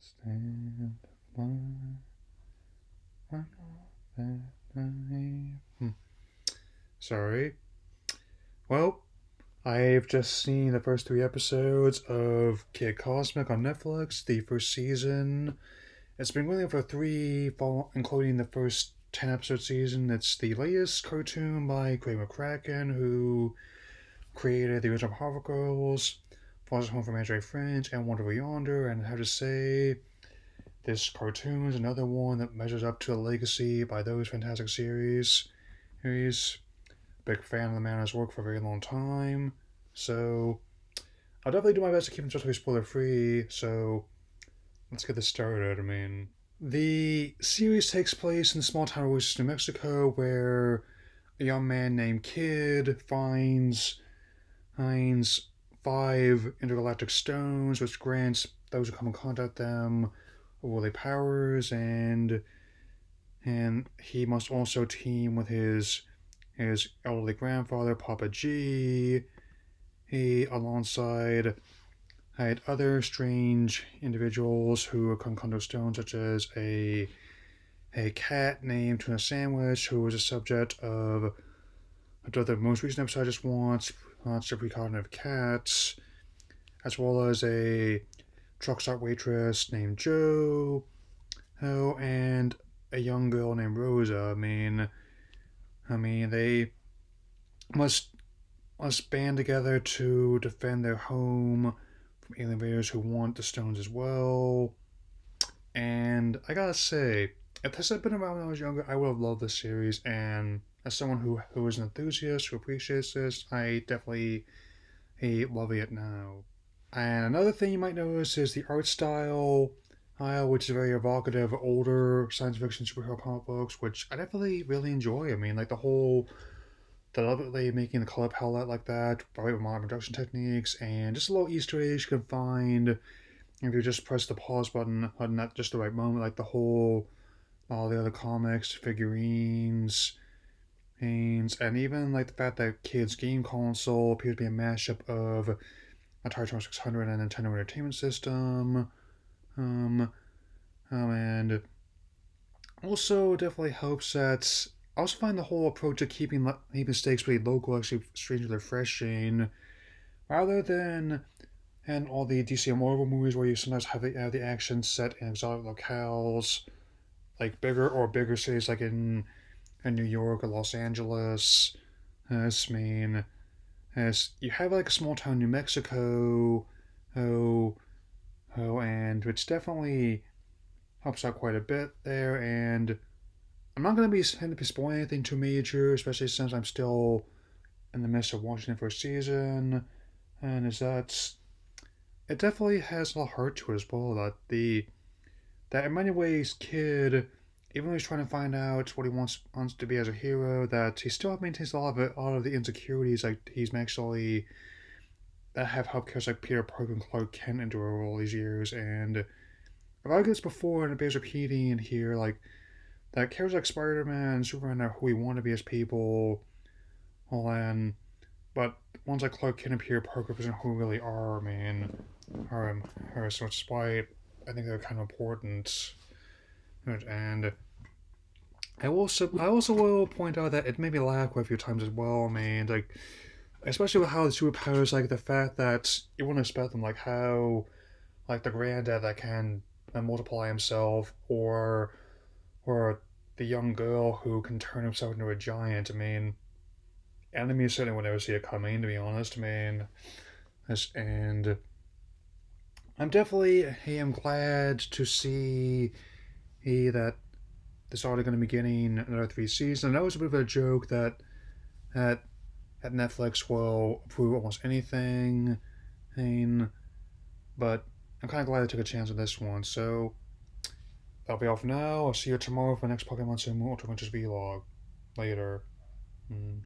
Stand by. Sorry. Well, I've just seen the first three episodes of Kid Cosmic on Netflix, the first season. It's been running for including the first 10 episode season. It's the latest cartoon by Craig McCracken, who created the original Powerpuff Girls, Father's Home for Imaginary Friends, and Over Yonder. And I have to say, this cartoon is another one that measures up to the legacy by those fantastic series. Big fan of the man who's worked for a very long time. So I'll definitely do my best to keep them spoiler free. So let's get this started. The series takes place in the small town of Oasis, New Mexico, where a young man named Kid finds five intergalactic stones, which grants those who come in contact them worldly powers, and he must also team with his elderly grandfather, Papa G, alongside other strange individuals who come under stones, such as a cat named Tuna Sandwich, who was a subject of the most recent episode I just watched, Monster Precognitive Cats, as well as a truck stop waitress named Jo, and a young girl named Rosa. They must band together to defend their home from alien invaders who want the stones as well. And I gotta say, if this had been around when I was younger, I would have loved this series. And as someone who is an enthusiast, who appreciates this, I definitely love it now. And another thing you might notice is the art style, which is very evocative of older science fiction superhero comic books, which I definitely really enjoy. The lovely making the color palette like that, probably with modern production techniques, and just a little Easter eggs you can find if you just press the pause button at just the right moment, like all the other comics, figurines, and even like the fact that Kid's game console appears to be a mashup of Atari 2600 and Nintendo Entertainment System. And also definitely helps that I also find the whole approach of keeping stakes really local actually strangely refreshing, rather than and all the DC and Marvel movies where you sometimes have the action set in exotic locales, like bigger cities like in New York or Los Angeles. As you have like a small town New Mexico, oh, and which definitely helps out quite a bit there. And I'm not going to be spoiling anything too major, especially since I'm still in the midst of watching the first season. And it definitely has a lot of heart to it as well. That in many ways, Kid, even though he's trying to find out what he wants to be as a hero, that he still maintains a lot of the insecurities like he's actually that have helped characters like Peter Parker and Clark Kent endure all these years. And I've argued this before, and it bears repeating here, like that characters like Spider-Man and Superman are who we want to be as people, but ones like Clark Kent and Peter Parker isn't who we really are, man. So it's why I think they're kind of important. And I also will point out that it made me laugh quite a few times as well, man. Like, especially with how the superpowers, like the fact that you wouldn't expect them, like how, like the granddad that can multiply himself, or the young girl who can turn himself into a giant. Enemies certainly would never see it coming, to be honest. And I'm glad to see that this already going to be getting another three seasons. I know it's a bit of a joke that Netflix will approve almost anything, but I'm kind of glad they took a chance on this one. So that'll be all for now. I'll see you tomorrow for the next Pokemon Sun Ultra Adventures vlog. Later.